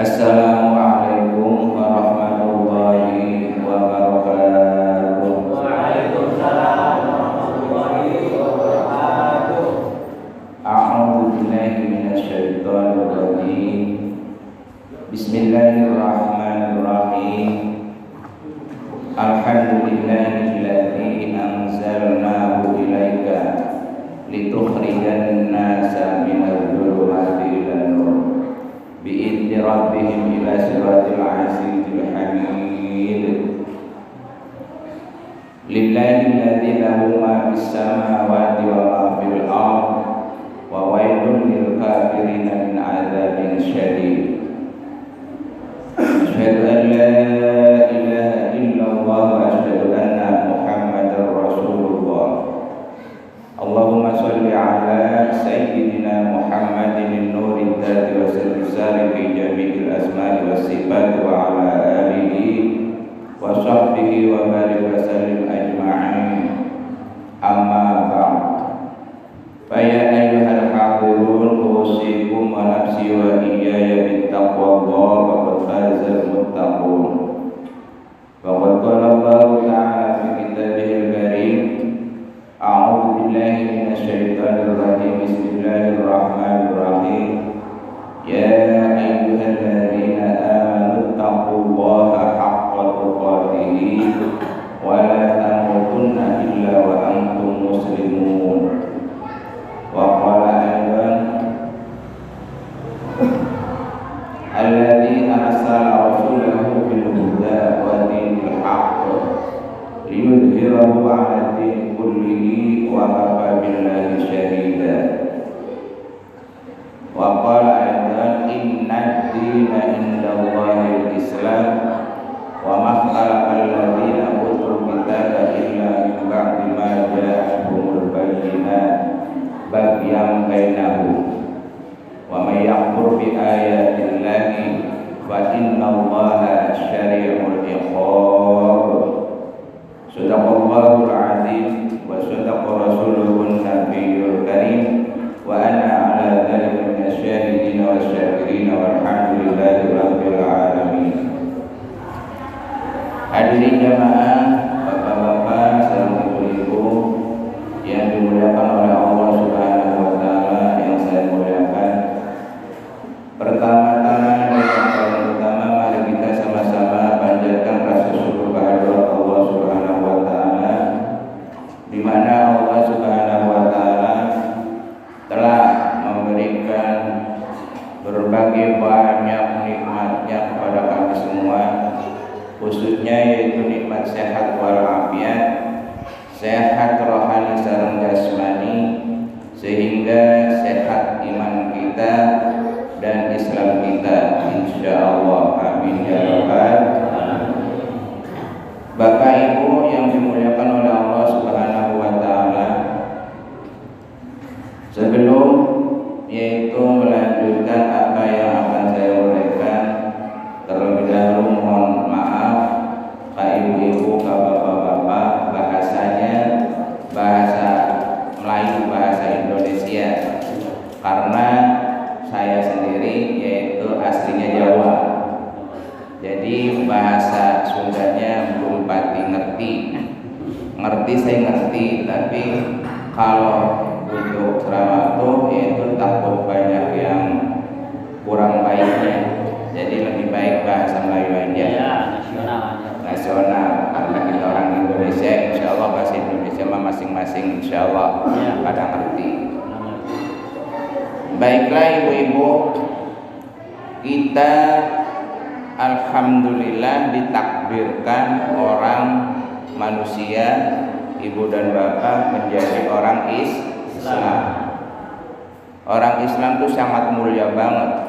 Assalamualaikum warahmatullahi wabarakatuh. Waalaikumsalam warahmatullahi wabarakatuh. A'udzu billahi minasyaitonir rajim. Bismillahirrahmanirrahim. Alhamdulillahilladzi anzalnahu ilaika litukhrijan nasa minadh dhulumati ilan nur bi'idni rabbihim ila siratil azizil hamid. Lillahi alladzi lahu ma fis samawati wa ma fil ardh wa wailun lil kafirin min adzabin syadid. Asyhadu an la ilaha illallah wa asyhadu anna Muhammadar Rasulullah. Allahumma shalli ala sayyidina Muhammadin an-nuril dzati wa sirri fi jami'il asma'i was sifat wa ala alihi wa sahbihi wa barik wa sallim ajma'in. Amma ba'd. Fa ya ayyuhal hadirun usikum wa nafsi wa iyaya bittaqwallah wa qad fazal muttaqun. Wa qad qala Allah ta'ala fi kitabihil karim. A'udzu billahi minasyaitonir rajim. Bismillahirrahmanirrahim. Ya ayyuhalladzina amanu taqullaha haqqa tuqatih wa la tamutunna illa wa antum muslimun. Wa qala aidan alladzi arsala rasulahu bil huda wa dinil haqq liyudhhirahu 'ala din kullihi wa kafa billahi shahida. Wa qala aidan innad dina indallahil islam wa makhtalafa alladhina utul kitaba illa min ba'di ma ja'ahumul bayyinat baghyan bainahum wa may yakfur bi ayatillahi fa innallaha syari'ul iqab. Sadaqallahul azim wa sadaqa rasuluhun nabiyyul karim wa ana ala dzalika minasyahidin wasyakirin walhamdulillahi rabbil alamin. Hadirin jamaah, bapak-bapak serta ibu-ibu yang dimuliakan oleh Allah Subhanahu wa taala, yang saya muliakan. Pertama-tama dan yang paling utama, mari kita sama-sama panjatkan rasa syukur kehadirat Allah Subhanahu wa taala, di mana Allah Subhanahu wa taala telah memberikan berbagai banyak nikmatnya kepada kami semua, khususnya yaitu nikmat sehat walafiat, sehat rohani sareng jasmani, sehingga sehat iman kita dan Islam kita, insyaallah. Amin ya rabbal alamin. Bapak Ibu yang dimuliakan oleh Allah Subhanahu wa taala, sebelum yaitu melanjutkan apa yang akan saya uraikan, terlebih dahulu mohon maaf Kak Ibu-ibu, Kak Bapak-bapak, bahasanya bahasa Melayu, bahasa Indonesia, karena saya sendiri yaitu aslinya Jawa, jadi bahasa Sundanya belum pati ngerti. Saya ngerti, tapi kalau untuk ceramah tuh yaitu takut banyak yang kurang baiknya, jadi lebih baik bahasa Melayu aja ya, nasional, karena kita orang Indonesia, insya Allah bahasa Indonesia mah masing-masing insya Allah ya pada ngerti. Baiklah ibu-ibu, kita alhamdulillah ditakdirkan orang manusia, ibu dan bapak, menjadi orang Islam. Orang Islam itu sangat mulia banget,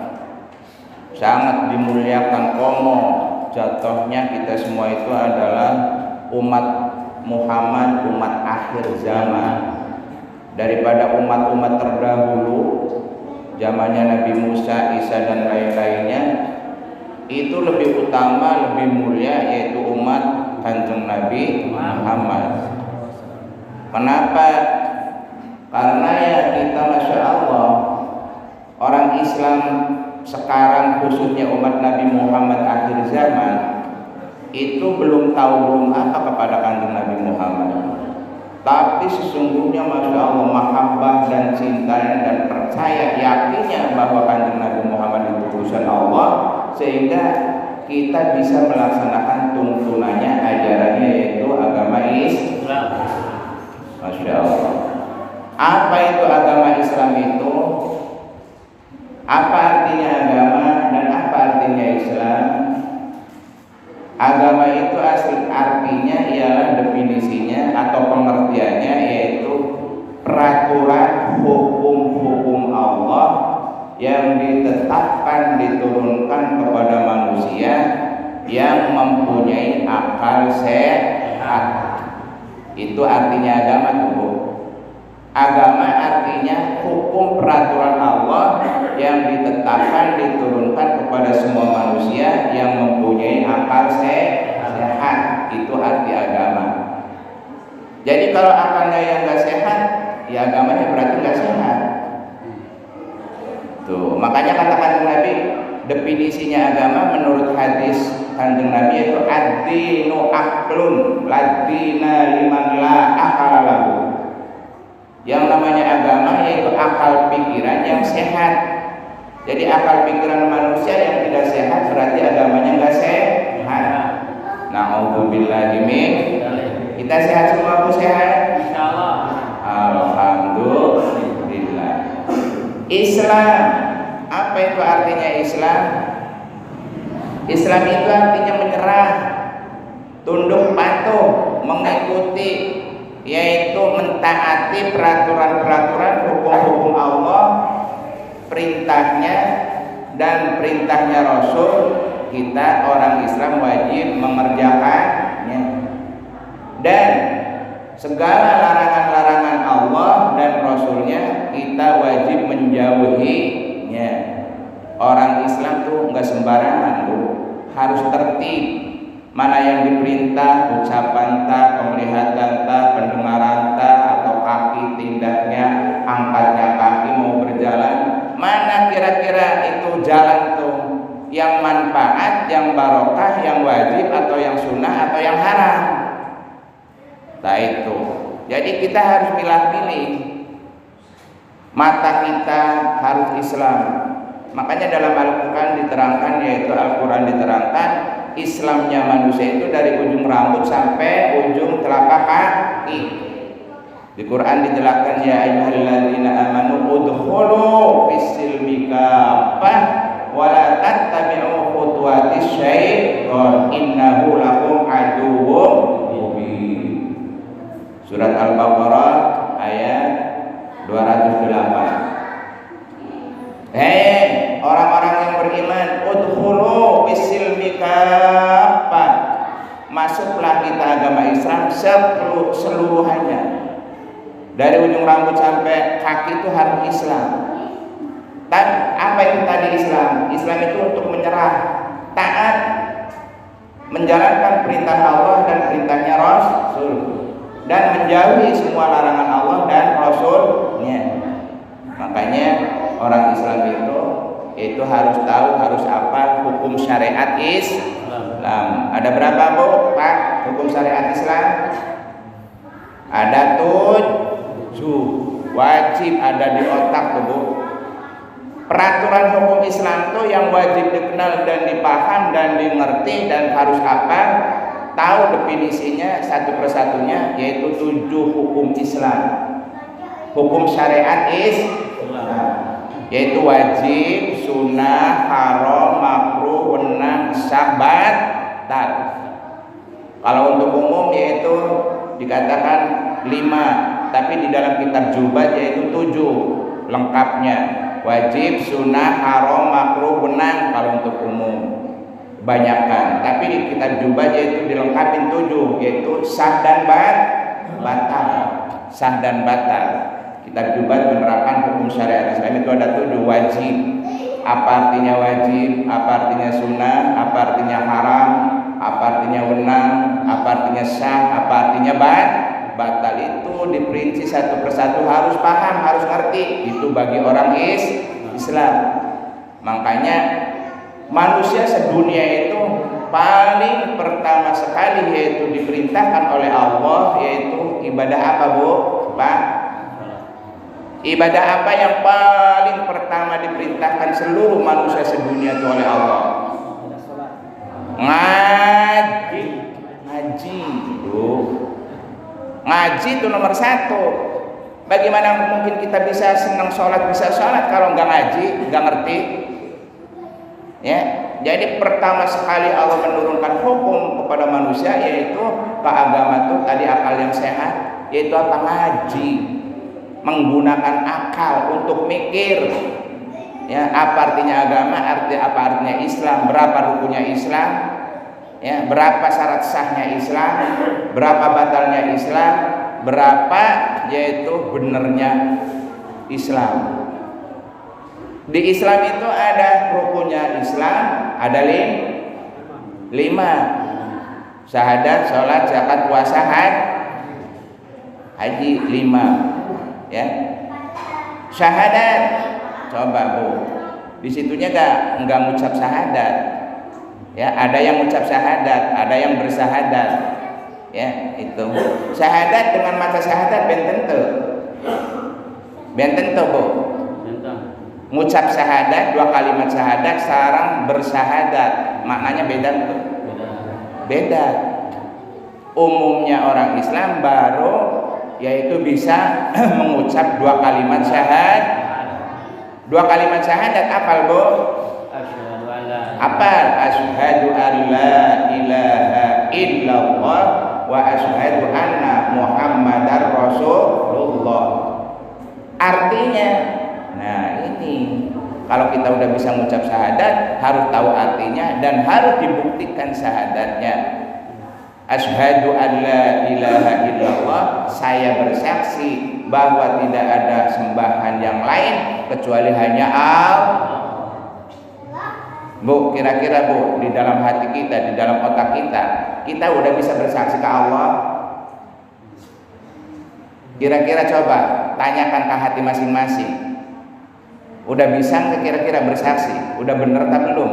sangat dimuliakan. Komo jatuhnya kita semua itu adalah umat Muhammad, umat akhir zaman. Daripada umat-umat terdahulu, zamannya Nabi Musa, Isa dan lain-lainnya, itu lebih utama, lebih mulia, yaitu umat Kanjeng Nabi Muhammad. Kenapa? Karena ya kita Masya Allah, orang Islam sekarang khususnya umat Nabi Muhammad akhir zaman itu belum tahu apa kepada kanjeng Nabi Muhammad. Tapi sesungguhnya Masya Allah mahabbah dan cintanya dan percaya yakinnya bahwa kanjeng Nabi Muhammad itu utusan Allah, sehingga kita bisa melaksanakan tuntunannya, ajarannya, yaitu agama Islam. Masya Allah. Apa itu agama Islam itu? Apa artinya agama dan apa artinya Islam? Agama itu asli artinya ialah definisinya atau pengertiannya yaitu peraturan hukum-hukum Allah yang ditetapkan diturunkan kepada manusia yang mempunyai akal sehat. Itu artinya agama tuh. Agama artinya hukum peraturan Allah yang ditetapkan diturunkan kepada semua manusia yang mempunyai akal sehat. Itu arti agama. Jadi kalau akalnya yang nggak sehat, ya agamanya berarti nggak sehat. Tuh, makanya kata Nabi, definisinya agama menurut hadis kanjeng Nabi itu ad-dinu aqlun ladina liman la akala lahu. Yang namanya agama yaitu akal pikiran yang sehat. Jadi akal pikiran manusia yang tidak sehat berarti agamanya nggak sehat. Na'udzubillahi min. Kita sehat semua, Bu, sehat? Insyaallah. Alhamdulillah. Islam, apa itu artinya Islam? Islam itu artinya menyerah, tunduk patuh, mengikuti, yaitu mentaati peraturan-peraturan hukum-hukum Allah, perintahnya dan perintahnya Rasul. Kita orang Islam wajib mengerjakannya, dan segala larangan-larangan Allah dan Rasulnya kita wajib menjauhinya. Orang Islam tuh nggak sembarangan tuh, harus tertib. Mana yang diperintah, ucapan tak, penglihatan tak, pendengaran tak, atau kaki tindaknya, angkatnya kaki mau berjalan. Mana kira-kira itu jalan tuh yang manfaat, yang barokah, yang wajib, atau yang sunnah, atau yang haram? Nah itu. Jadi kita harus pilih-pilih. Mata kita harus Islam. Makanya dalam Al-Quran diterangkan, yaitu Al-Quran diterangkan Islamnya manusia itu dari ujung rambut sampai ujung telapak kaki. Di Quran dijelaskan, ya ayyuhalladzina amanu udkhulu fis-silmi kaffah wa la tattabi'u khutuwatis syaitan innahu lakum aduwwun mubin. Surat Al-Baqarah ayat 208. Hei orang-orang yang beriman, udkhulu fis-silmi kaffah, masuklah kita agama Islam seluruhannya, dari ujung rambut sampai kaki itu harus Islam. Dan apa itu tadi Islam? Islam itu untuk menyerah, taat, menjalankan perintah Allah dan perintahnya Rasul, dan menjauhi semua larangan Allah dan Rasulnya. Makanya orang Islam itu harus tahu, harus apa hukum syariat Islam. Ada berapa, Bu, Pak, hukum syariat Islam? Ada 7. Wajib ada di otak tuh, Bu. Peraturan hukum Islam tuh yang wajib dikenal dan dipaham dan dimengerti dan harus apa? Tahu definisinya satu persatunya, yaitu 7 hukum Islam. Hukum syariat Islam, yaitu wajib, sunnah, haram, makruh, wenang, sah, batal. Kalau untuk umum yaitu dikatakan 5, tapi di dalam kitab Jubat yaitu 7 lengkapnya. Wajib, sunnah, haram, makruh, wenang kalau untuk umum. Kebanyakan. Tapi di kitab Jubat yaitu dilengkapin 7, yaitu sah dan batal. Sah dan batal. Kitab Jubat menerapkan hukum syariat Islam itu ada 7 wajib. Apa artinya wajib? Apa artinya sunnah? Apa artinya haram? Apa artinya wenang? Apa artinya sah? Apa artinya batal? Itu diperinci satu persatu, harus paham, harus ngerti. Itu bagi orang Islam. Makanya manusia sedunia itu paling pertama sekali yaitu diperintahkan oleh Allah yaitu ibadah apa, Bu? Pak? Ibadah apa yang paling pertama diperintahkan seluruh manusia sedunia itu oleh Allah? Ngaji. Ngaji, Bu. Ngaji itu nomor satu. Bagaimana mungkin kita bisa senang sholat, bisa sholat kalau nggak ngaji, nggak ngerti? Ya, jadi pertama sekali Allah menurunkan hukum kepada manusia yaitu ke agama itu tadi akal yang sehat, yaitu apa? Ngaji, menggunakan akal untuk mikir. Ya, apa artinya agama? Apa artinya Islam? Berapa rukunnya Islam? Ya, berapa syarat sahnya Islam? Berapa batalnya Islam? Berapa yaitu benernya Islam? Di Islam itu ada rukunnya Islam, ada 5. Syahadat, sholat, zakat, puasa, haji 5. Ya. Syahadat, coba Bu, di situnya enggak ngucap syahadat. Ya, ada yang ngucap syahadat, ada yang bersahadat. Ya, itu. Syahadat dengan mata syahadat benten tuh, Bu. Ngucap syahadat, 2 kalimat syahadat, sekarang bersyahadat, maknanya beda tuh. Beda. Umumnya orang Islam baru yaitu bisa mengucap 2 kalimat syahadat. 2 kalimat syahadat apal, Bu? Apal? Asyhadu an la ilaha illallah wa asyhadu anna Muhammadar Rasulullah. Artinya, nah ini kalau kita udah bisa mengucap syahadat harus tahu artinya dan harus dibuktikan syahadatnya. Asyhadu an la ilaha illallah, saya bersaksi bahwa tidak ada sembahan yang lain kecuali hanya Allah. Bu, kira-kira Bu, di dalam hati kita, di dalam otak kita udah bisa bersaksi ke Allah? Kira-kira coba tanyakan ke hati masing-masing. Udah bisa nggak kira-kira bersaksi? Udah bener tak belum?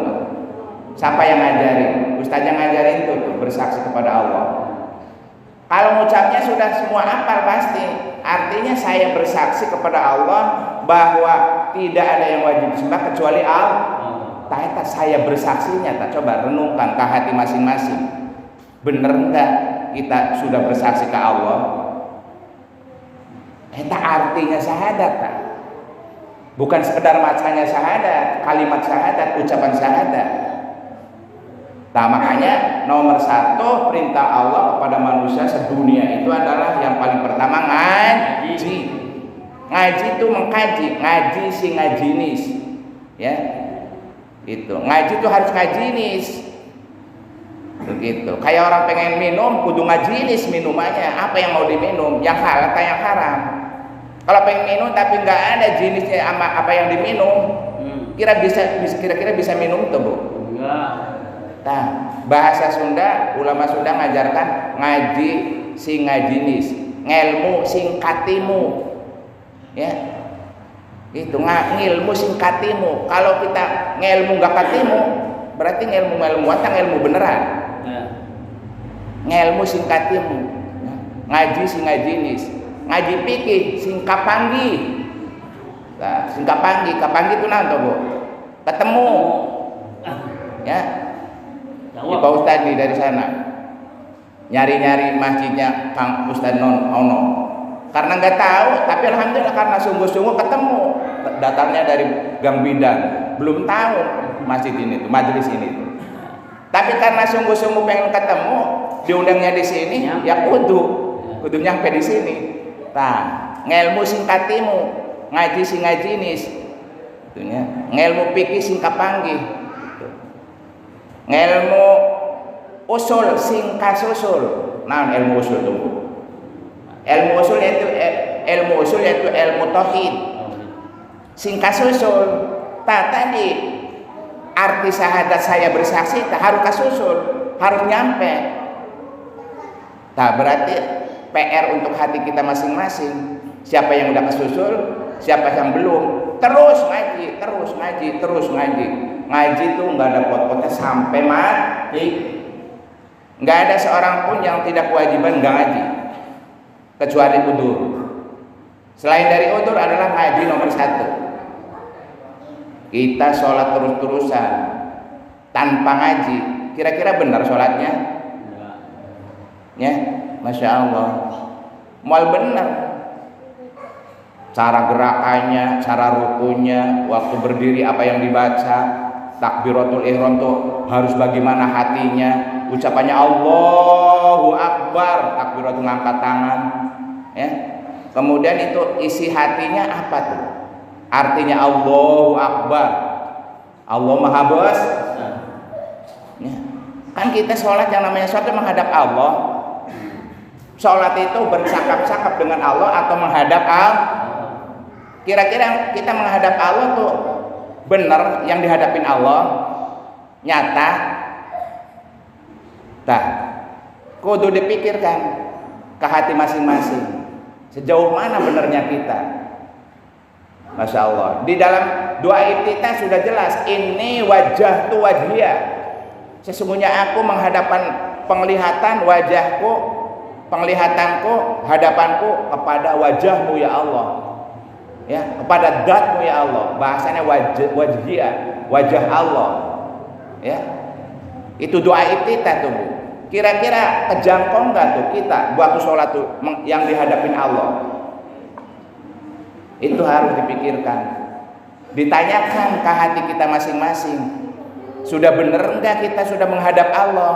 Siapa yang ngajarin? Ustaz yang ngajarin tuh bersaksi kepada Allah. Kalau mengucapnya sudah semua hafal pasti. Artinya saya bersaksi kepada Allah bahwa tidak ada yang wajib disembah kecuali Allah. Tak saya bersaksinya, tak coba renungkan ke hati masing-masing. Bener enggak kita sudah bersaksi ke Allah? Eta artinya syahadat tak? Bukan sekedar bacanya syahadat, kalimat syahadat, ucapan syahadat. Nah, makanya nomor 1 perintah Allah kepada manusia sedunia itu adalah yang paling pertama ngaji. Ngaji itu mengkaji, ngaji si ngajinis. Ya. Gitu. Ngaji itu harus ngajinis. Begitu. Kayak orang pengen minum kudu ngajinis minumannya. Apa yang mau diminum? Yang halal atau yang haram? Kalau pengen minum tapi nggak ada jenisnya apa yang diminum, kira-kira bisa minum tuh, Bu? Enggak. Nah, bahasa Sunda, ulama Sunda ngajarkan ngaji sing ngajinis, ngelmu sing katimu. Ya. Itu ngilmu sing katimu. Kalau kita ngelmu nggak katimu, berarti ngelmu atau ngelmu beneran. Ya. Ngelmu sing katimu. Ngaji sing ngajinis. Ngaji pikir sing kapanggi. Nah, sing kapanggi itu nanti, Bu. Ketemu. Ya. Di Pak Ustadz dari sana. Nyari-nyari masjidnya Kang Ustadz Ono. Karena nggak tahu, tapi alhamdulillah karena sungguh-sungguh ketemu. Datangnya dari Gang Bidang, belum tahu masjid ini tuh, majelis ini tuh. Tapi karena sungguh-sungguh pengen ketemu, diundangnya di sini, ya kudu nyampe di sini. Nah, ngelmu sing katimu, ngaji sing ngajinis. Itunya, ngelmu pikir sing kapanggih. Ngelmu usul sing kasusul. Nah, ilmu usul itu. Ilmu usul yaitu ilmu tauhid. Sing kasusul. Tadi arti syahadat saya bersaksi harus kasusul, harus nyampe. Nah, berarti PR untuk hati kita masing-masing. Siapa yang udah kesusul, Siapa yang belum, terus ngaji, terus ngaji, terus ngaji. Ngaji itu nggak ada pot-potnya sampai mati. Nggak ada seorang pun yang tidak kewajiban nggak ngaji, kecuali udur. Selain dari udur adalah ngaji nomor 1. Kita sholat terus-terusan tanpa ngaji, kira-kira benar sholatnya? Ya, masya Allah, mal benar. Cara gerakannya, cara rukunya, waktu berdiri apa yang dibaca, takbiratul ihram tuh harus bagaimana hatinya, ucapannya Allahu Akbar, takbiratul ngangkat tangan, ya. Kemudian itu isi hatinya apa tuh? Artinya Allahu Akbar, Allah Maha Besar. Ya. Kan kita sholat yang namanya sholat menghadap Allah. Sholat itu bercakap-cakap dengan Allah atau menghadap Allah? Kira-kira kita menghadap Allah tuh benar yang dihadapin Allah, nyata? Nah, kudu dipikirkan ke hati masing-masing. Sejauh mana benarnya kita? Masya Allah. Di dalam doa iftitah sudah jelas, ini wajah tu wajhiyah. Sesungguhnya aku menghadapkan penglihatan wajahku, penglihatanku, hadapanku kepada wajahmu ya Allah. Ya, kepada zatmu ya Allah. Bahasanya wajhiyah, wajah Allah. Ya. Itu doa iftitah tuh, Bu. Kira-kira kejangkau enggak tuh kita waktu sholat tuh yang dihadapin Allah? Itu harus dipikirkan, ditanyakan ke hati kita masing-masing. Sudah bener enggak kita sudah menghadap Allah?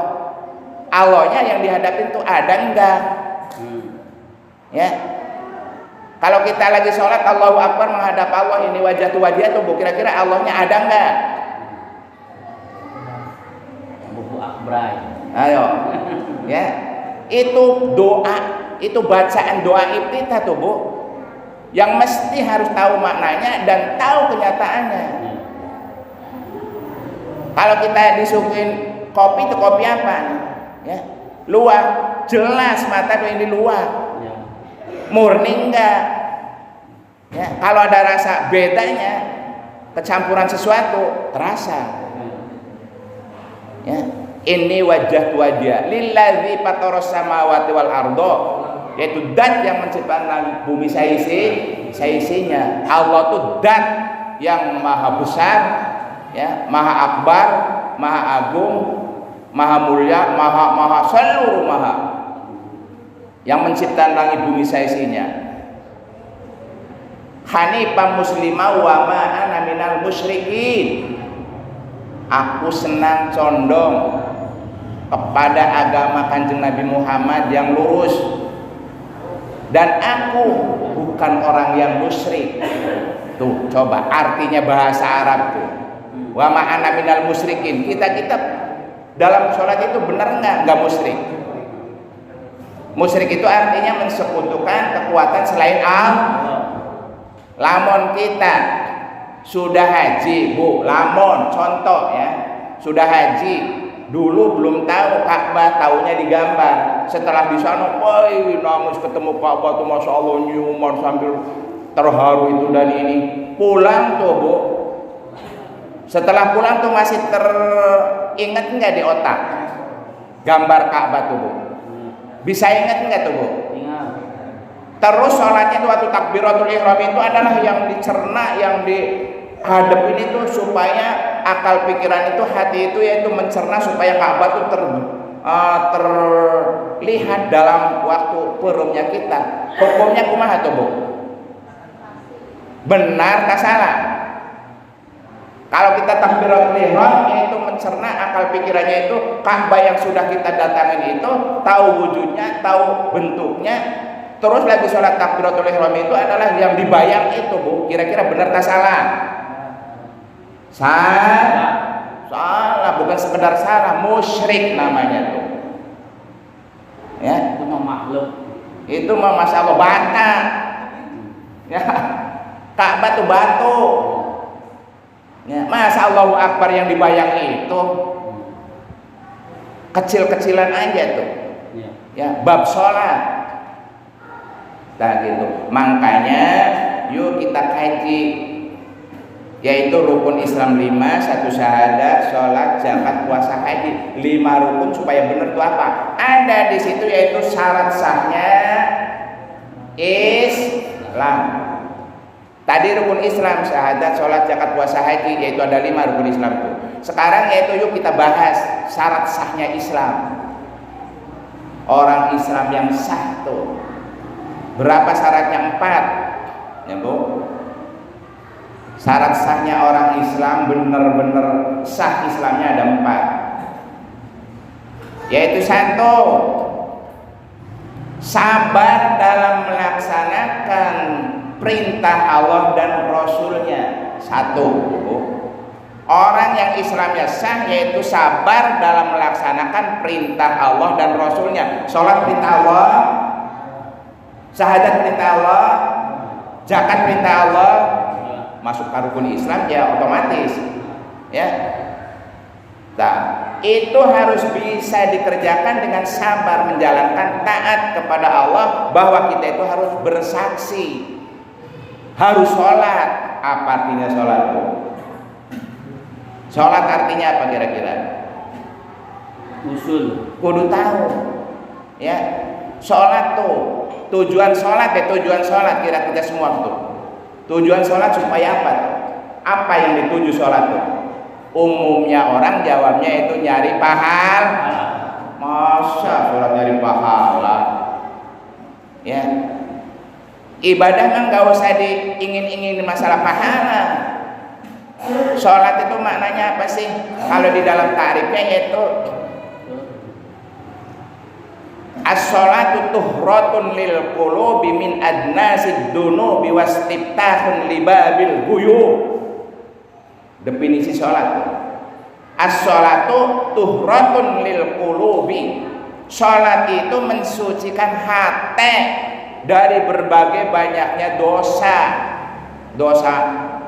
Allahnya yang dihadapin tuh ada enggak? Ya. Kalau kita lagi sholat Allahu Akbar menghadap Allah, ini wajah tu wajah tuh, Bu. Kira-kira Allahnya ada enggak? Buku akbray. Ayo. Ya. Itu doa, itu bacaan doa iftitah tuh, Bu. Yang mesti harus tahu maknanya dan tahu kenyataannya. Kalau kita disuguhin kopi itu kopi apa? Ya. Luwak, jelas mata tuh ini luwak. Murni enggak? Ya, kalau ada rasa bedanya, kecampuran sesuatu terasa. Ya, ini wajah wajah lillazi fataras samawati wal ardo, yaitu dat yang menciptakan bumi seisinya. Allah tuh dat yang maha besar, ya, maha akbar, maha agung, maha mulia, maha seluruh maha, yang menciptakan langit bumi seisinya. Hanifan muslimah wa ma ana minal musyrikin. Aku senang condong kepada agama Kanjeng Nabi Muhammad yang lurus, dan aku bukan orang yang musyrik. Tuh, coba artinya bahasa Arab tuh. Wa ma ana minal musyrikin. Kita dalam sholat itu benar enggak musyrik? Musyrik itu artinya mensekutukan kekuatan selain Allah. Lamun kita sudah haji, Bu, lamun contoh ya, sudah haji, dulu belum tahu Ka'bah, taunya digambar. Setelah di sana, woi, namus ketemu Ka'bah tuh masya Allah nyuman sambil terharu itu dan ini. Pulang tuh, Bu, setelah pulang tuh masih teringat nggak di otak gambar Ka'bah tuh, Bu? Bisa ingat nggak tuh, Bu? Ingat. Terus sholatnya waktu takbiratul ihram itu adalah yang dicerna, yang dihadapin itu supaya akal pikiran itu, hati itu yaitu mencerna supaya Ka'bah itu terlihat dalam waktu perumnya kita. Hukumnya kumaha tuh, Bu? Benar tak salah? Kalau kita takbiratul ihram yaitu mencerna akal pikirannya itu Ka'bah yang sudah kita datangin itu, tahu wujudnya, tahu bentuknya. Terus lagi sholat takbiratul ihram itu adalah yang dibayang itu, Bu. Kira-kira benar tak salah? Salah, bukan sekedar salah, musyrik namanya tuh. Ya, Itu mah makhluk. itu mah masya Allah bata. Ya, Ka'bah tuh batu. Ya, masa Allahu Akbar yang dibayang itu kecil-kecilan aja tuh. Ya, bab sholat. Nah gitu. Makanya yuk kita kaji, yaitu rukun Islam 5, 1 syahadat, sholat, zakat, puasa, haji. 5 rukun supaya benar itu apa? Ada di situ yaitu syarat sahnya Islam. Tadi rukun Islam syahadat, sholat, zakat, puasa, haji, yaitu ada 5 rukun Islam itu. Sekarang yaitu yuk kita bahas syarat sahnya Islam. Orang Islam yang sah tuh berapa syaratnya? 4, ya Bu. Syarat sahnya orang Islam benar-benar sah Islamnya ada 4, yaitu 1, sabar dalam melaksanakan perintah Allah dan Rasulnya. 1, orang yang Islamnya sah yaitu sabar dalam melaksanakan perintah Allah dan Rasulnya. Sholat perintah Allah, syahadat perintah Allah, zakat perintah Allah, masuk ke rukun Islam ya otomatis ya. Nah, itu harus bisa dikerjakan dengan sabar, menjalankan taat kepada Allah, bahwa kita itu harus bersaksi, harus sholat. Apa artinya sholat itu? Sholat artinya apa kira-kira? Usul. Kudu tahu ya. Sholat tuh tujuan sholat ya, tujuan sholat kira kita semua tuh. Tujuan sholat supaya apa? Apa yang dituju sholat tuh? Umumnya orang jawabnya itu nyari pahala. Masa sholat nyari pahala? Ya, ibadah kan gak usah diingin-ingin masalah pahala. Sholat itu maknanya apa sih? Kalau di dalam tarifnya yaitu as-sholatu tuhratun lil qulubi min adnasid dunubi wastiftahun libabil ghuyub. Definisi sholat, as-sholatu tuhratun lil qulubi. Sholat itu mensucikan hati dari berbagai banyaknya dosa. Dosa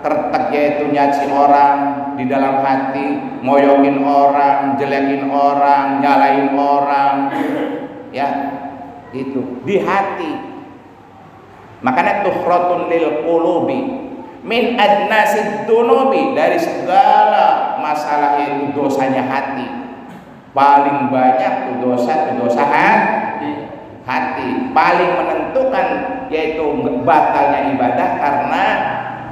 kertek yaitu nyaci orang di dalam hati, ngoyokin orang, jelekin orang, nyalain orang, ya itu di hati. Makanya tuhratun lil qulubi min adnasid dunubi, dari segala masalah itu dosanya hati. Paling banyak tuh dosa hati. Paling menentukan yaitu batalnya ibadah karena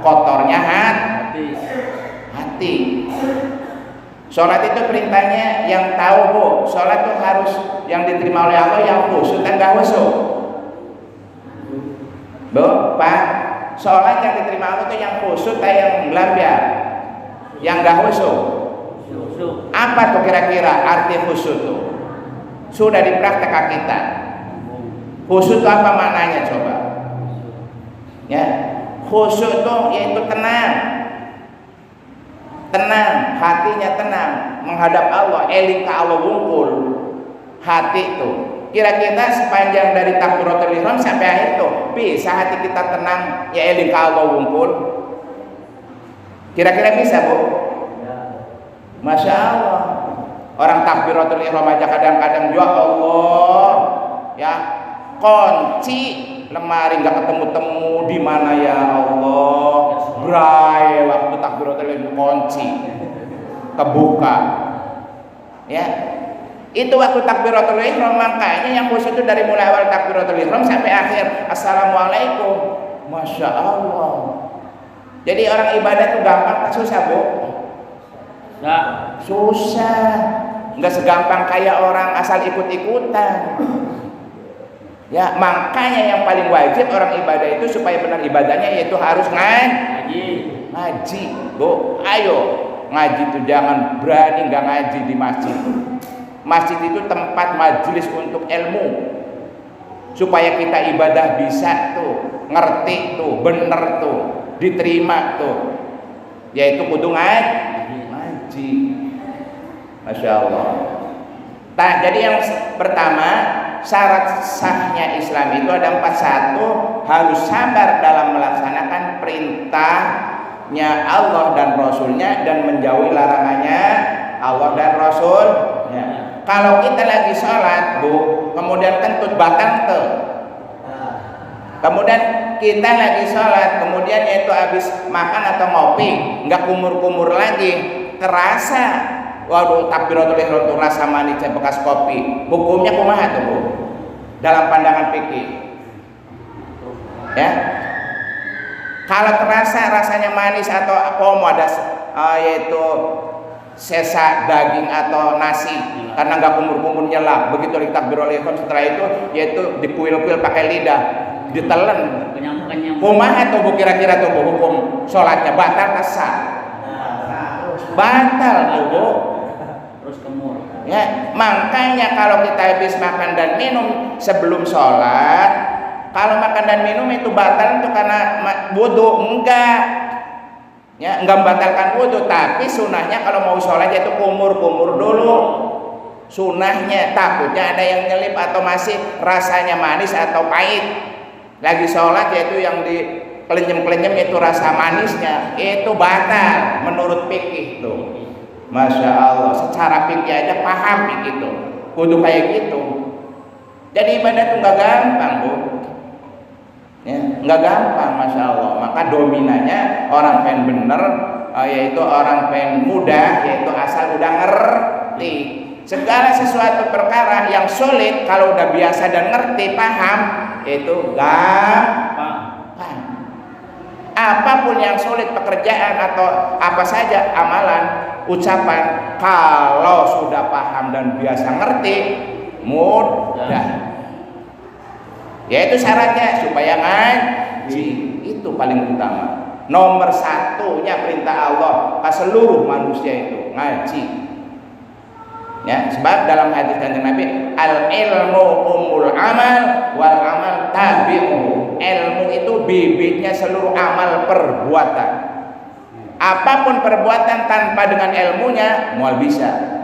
kotornya hati. Sholat itu perintahnya yang tahu Bu, sholat itu harus yang diterima oleh Allah yang khusyuk dan gak khusyuk. Bu, Pak, sholat yang diterima Allah itu yang khusyuk atau yang gelambiar? Yang gak khusyuk. Apa tuh kira-kira arti khusyuk itu? Sudah dipraktekkan kita. Khusyuk itu apa maknanya coba? Ya, khusyuk itu yaitu tenang, hatinya tenang menghadap Allah, eling ka Allah wungkul. Hati itu kira-kira sepanjang dari takbiratul ihram sampai akhir itu bisa hati kita tenang ya, eling ka Allah wungkul. Kira-kira bisa Bu? Masya Allah. Orang takbiratul ihram aja kadang-kadang ya Allah ya, kunci lemari nggak ketemu-temu di mana ya Allah. Bray waktu takbiratul ihram kunci kebuka. Ya. Itu waktu takbiratul ihram, makanya yang khusus itu dari mulai awal takbiratul ihram sampai akhir assalamualaikum. Masya Allah. Jadi orang ibadah itu gampang tak susah Bu? Nggak. Susah. Nggak segampang kayak orang asal ikut-ikutan. Ya, makanya yang paling wajib orang ibadah itu supaya benar ibadahnya yaitu harus ngaji. Bu, ayo ngaji itu jangan berani nggak ngaji di masjid. Masjid itu tempat majelis untuk ilmu, supaya kita ibadah bisa tuh ngerti tuh bener tuh diterima tuh, yaitu kudu ngaji. Masya Allah. Nah, jadi yang pertama syarat sahnya Islam itu ada 4. 1, harus sabar dalam melaksanakan perintahnya Allah dan Rasulnya dan menjauhi larangannya Allah dan Rasulnya. Kalau kita lagi sholat Bu, kemudian kentut batang tuh, kemudian kita lagi sholat, kemudian itu habis makan atau ngopi, nggak kumur-kumur lagi, terasa, waduh takbiratul ihram itu rasa manisnya bekas kopi, hukumnya kumaha tuh Bu? Dalam pandangan fikih, ya. Kalau terasa rasanya manis atau komo ada yaitu sesa daging atau nasi karena nggak kumur-kumur nyelap, begitu takbiratul ihram setelah itu yaitu dikuil-kuil pakai lidah, ditelan. Kumaha tuh Bu kira-kira tuh Bu hukum sholatnya batal sah? Batal tuh Bu. Terus kemur. Ya, makanya kalau kita habis makan dan minum sebelum sholat, kalau makan dan minum itu batal itu karena wudu, enggak. Ya, enggak membatalkan wudu, tapi sunahnya kalau mau sholat itu kumur-kumur dulu. Sunahnya, takutnya ada yang nyelip atau masih rasanya manis atau pahit. Lagi sholat yaitu yang di kelenyem-kelenyem itu rasa manisnya, itu batal menurut fikih tuh. Masya Allah, secara fikih aja paham begitu, kudu kayak gitu. Jadi ibadah itu nggak gampang Bu, ya nggak gampang, Masya Allah. Maka dominannya orang pengen bener, yaitu orang pengen mudah, yaitu asal udah ngerti. Segala sesuatu perkara yang sulit kalau udah biasa dan ngerti, paham, itu gampang. Apapun yang sulit, pekerjaan atau apa saja, amalan, ucapan, kalau sudah paham dan biasa ngerti, mudah. Yaitu syaratnya supaya ngaji, itu paling utama. Nomor satunya perintah Allah ke seluruh manusia itu ngaji. Ya, sebab dalam hadis Kanjeng Nabi, al ilmu umul amal wal amal tabi'uhu. Ilmu itu bibitnya seluruh amal perbuatan. Apapun perbuatan tanpa dengan ilmunya mual bisa.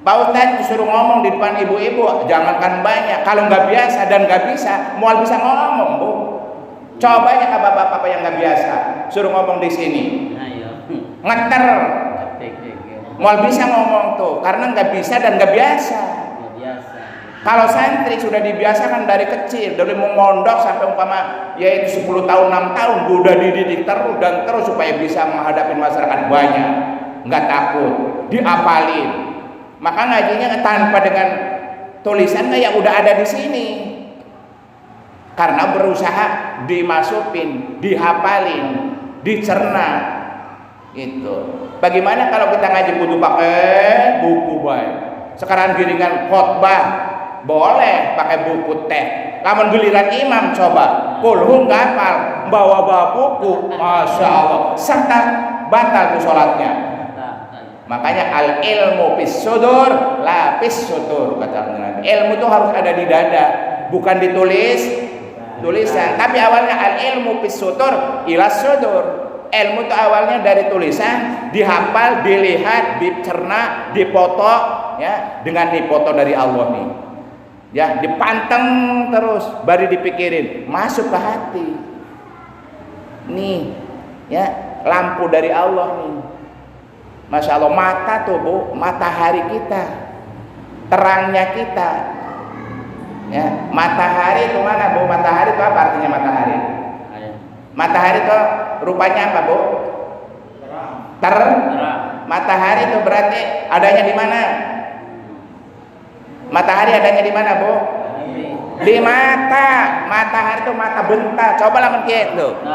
Pak Ustadz disuruh ngomong di depan ibu-ibu, jangankan banyak, kalau nggak biasa dan nggak bisa, mual bisa ngomong Bu. Coba ya bapak-bapak yang nggak biasa, suruh ngomong di sini, ngeter. Mual bisa ngomong tuh, karena nggak bisa dan nggak biasa. Kalau santri sudah dibiasakan dari kecil, dari mondok sampai umpama yaitu 10 tahun, 6 tahun, udah dididik terus dan terus supaya bisa menghadapi masyarakat banyak, nggak takut, diapalin. Maka ngajinya tanpa dengan tulisan yang udah ada di sini, karena berusaha dimasukin, dihafalin, dicerna. Itu. Bagaimana kalau kita ngaji kudu pakai buku baik. Sekarang giringan khotbah boleh pakai buku teh. Lamun giliran imam coba, kulhum gapal, bawa buku, masya Allah, serta batal tuh sholatnya. Makanya al ilmu fis sudur, la fis sudur kata Nabi. Ilmu itu harus ada di dada, bukan ditulis tulisan. Tapi awalnya al ilmu fis sudur ila sudur. Ilmu itu awalnya dari tulisan, dihafal, dilihat, dicerna, dipoto, ya, dengan dipoto dari Allah nih, ya, dipanteng terus, baru dipikirin, masuk ke hati, nih, ya, lampu dari Allah nih, Masya Allah. Mata tuh Bu, matahari kita, terangnya kita, ya, matahari itu mana Bu? Matahari itu apa artinya matahari? Matahari itu rupanya apa Bu? Terang. Matahari itu berarti adanya di mana? Matahari adanya di mana Bu? Di mata. Matahari itu mata benta. Coba lah mencet tuh.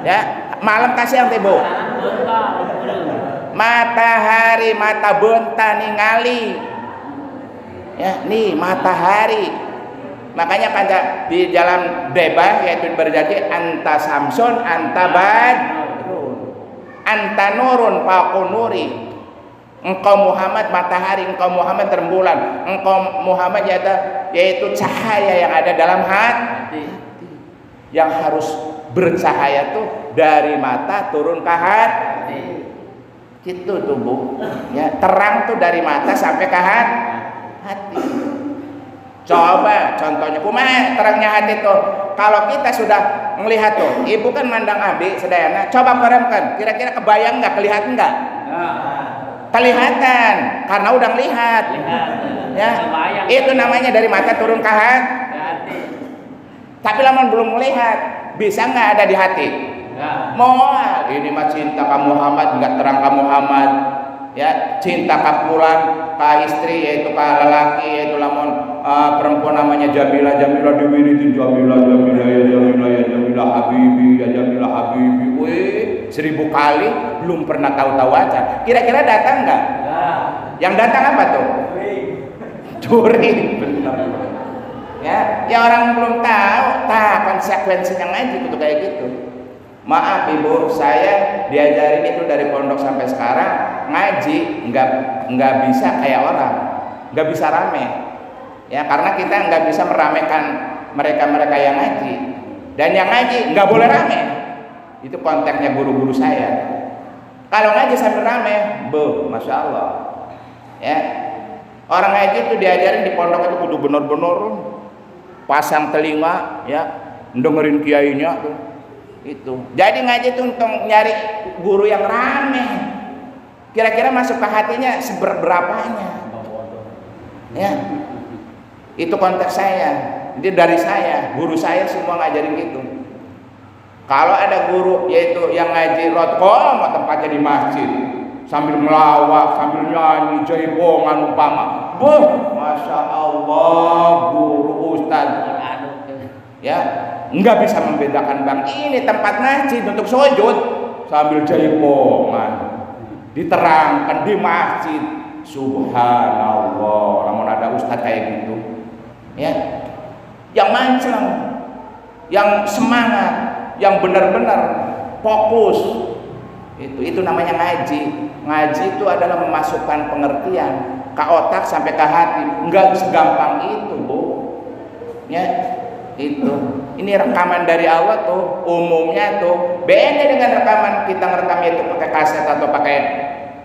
Ya, malam kasih yang Bu. Matahari mata benta ningali. Ya, nih matahari. Makanya pada di dalam debat yaitu berjanji anta samsun anta badrun anta nurun faqu nuri. Engkau Muhammad matahari, engkau Muhammad rembulan, engkau Muhammad yaitu cahaya yang ada dalam hati. Yang harus bercahaya tuh dari mata turun ke hati. Gitu tuh Bu. Ya, terang tuh dari mata sampai ke hati. Coba contohnya kumaha terangnya hati tuh. Kalau kita sudah melihat tuh, ibu kan mandang abi sedayana, coba peremkan, kira-kira kebayang nggak, kelihatan nggak? Kelihatan, karena udah lihat. Ya, itu namanya dari mata turun ke hati. Tapi lama belum melihat, Bisa nggak ada di hati? Enggak. Moal ini mah cinta ka Muhammad nggak terang ka Muhammad, ya cinta ka pulan ka istri yaitu ka lelaki yaitu lamun perempuan namanya Jamila diwiritin Jamila ya Habibi ya Jamila Habibi, weh 1000 kali belum pernah tahu-tahu aja. Kira-kira datang nggak? Enggak. Yang datang apa tuh? Curi, bener. Ya orang belum tahu, konsekuensinya ngaji itu kayak gitu. Maaf ibu, saya diajarin itu dari pondok sampai sekarang ngaji nggak bisa kayak orang, nggak bisa rame, ya karena kita nggak bisa meramaikan mereka yang ngaji, dan yang ngaji nggak boleh rame. Itu konteksnya guru-guru saya. Kalau ngaji sambil rame, masya Allah, ya orang ngaji itu diajarin di pondok itu kudu bener-bener pasang telinga, ya dengerin kiainya tuh. Itu. Jadi ngaji itu untuk nyari guru yang rame. Kira-kira masuk ke hatinya seberapanya. Ya. Itu konteks saya. Jadi dari saya, guru saya semua ngajarin gitu. Kalau ada guru yaitu yang ngaji rotkom tempatnya di masjid, sambil melawak, sambil nyanyi, jaipongan umpama. Masya Allah, guru ustaz. Ya, nggak bisa membedakan bang ini tempat ngaji untuk sujud sambil jaipongan diterangkan di masjid. Subhanallah, namun ada ustadz kayak gitu, ya, yang mancung, yang semangat, yang benar-benar fokus, itu namanya ngaji. Ngaji itu adalah memasukkan pengertian ke otak sampai ke hati, nggak segampang itu, Bu, ya. Itu ini rekaman dari Allah tuh umumnya tuh beda dengan rekaman kita ngerekamnya itu pakai kaset atau pakai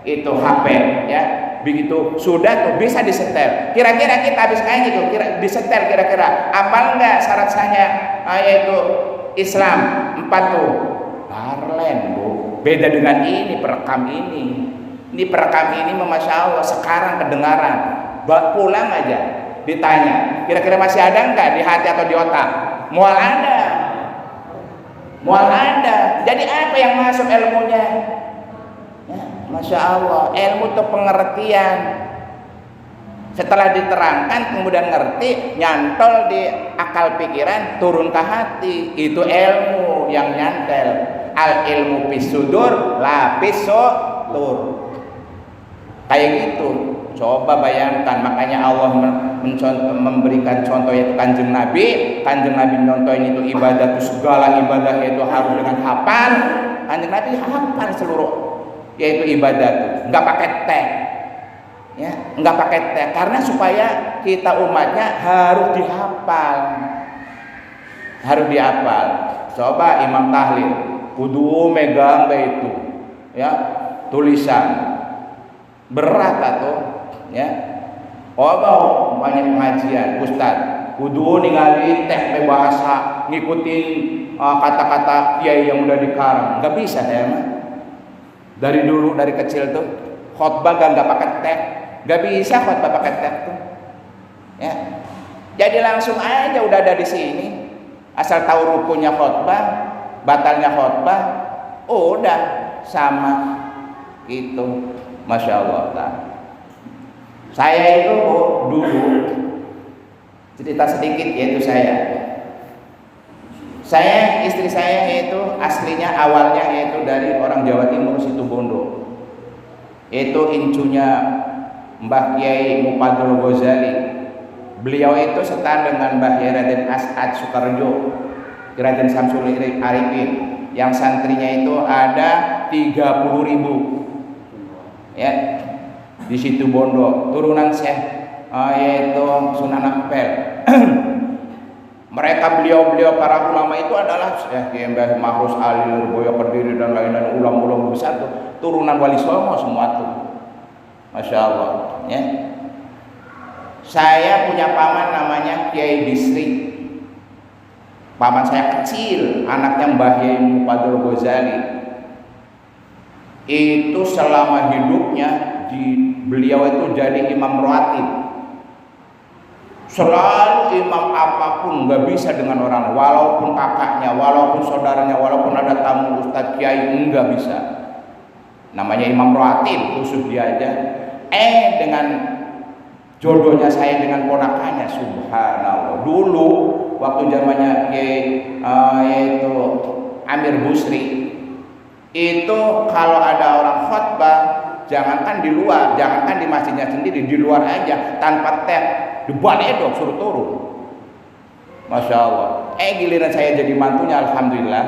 itu HP, ya. Begitu sudah tuh bisa disetel. Kira-kira kita habis ngaji tuh disetel kira-kira apa enggak syarat-syaratnya yaitu Islam 4 tuh Barlen, Bu. Beda dengan ini perekam ini. Ini perekam ini masya Allah sekarang kedengaran. Pulang aja ditanya, kira-kira masih ada enggak di hati atau di otak? Mual ada. Jadi apa yang masuk ilmunya? Ya, masya Allah, ilmu itu pengertian. Setelah diterangkan kemudian ngerti, nyantol di akal pikiran, turun ke hati. Itu ilmu yang nyantel. Al ilmu bisudur, la bisudur. Kayak gitu. Coba bayangkan, makanya Allah memberikan contoh yaitu Kanjeng Nabi nyontohin itu ibadah, itu segala ibadah itu harus dengan hafal. Kanjeng Nabi hafal seluruh yaitu ibadah itu, nggak pakai teh, ya, nggak pakai teh karena supaya kita umatnya harus dihafal. Coba Imam Tahlil kudu megang itu, ya, tulisan berat atau ya, banyak pengajian Ustaz kudu ningali teh bahasa ngikutin kata-kata kiai yang udah dikarang. Nggak bisa saya mah dari dulu dari kecil tuh khotbah nggak pakai teh, nggak bisa khotbah pakai teh tuh, ya. Jadi langsung aja udah ada di sini, asal tahu rukunnya khotbah, batalnya khotbah, udah sama gitu. Masya Allah. Saya itu dulu cerita sedikit yaitu istri saya itu aslinya awalnya yaitu dari orang Jawa Timur Situbondo, itu incunya Mbah Kiai Mupadul Ghazali. Beliau itu setara dengan Mbah Raden As'ad Sukarjo, Raden Samsul Arifin, yang santrinya itu ada 30.000, ya, di Situbondo, turunan Syekh yaitu Sunan Ampel. Mereka beliau para ulama itu adalah Syekh Mbah Mahrus Ali Lurboyo Kediri dan lain-lain ulama-ulama besar tuh, turunan Wali Songo semua tuh. Masya Allah, ya. Saya punya paman namanya Kiai Bisri. Paman saya kecil, anaknya Mbah Yai Mupadul Ghazali. Itu selama hidupnya beliau itu jadi imam rawatib. Selalu imam apapun nggak bisa dengan orang, walaupun kakaknya, walaupun saudaranya, walaupun ada tamu ustadz kiai, nggak bisa. Namanya imam ratib, khusus dia aja. Dengan jodohnya saya dengan ponakannya, subhanallah. Dulu waktu zamannya yaitu Amir Busri, itu kalau ada orang khotbah, jangankan di luar, jangankan di masjidnya sendiri, di luar aja tanpa tab, dibaledok suruh turun. Masya Allah. Giliran saya jadi mantunya, alhamdulillah.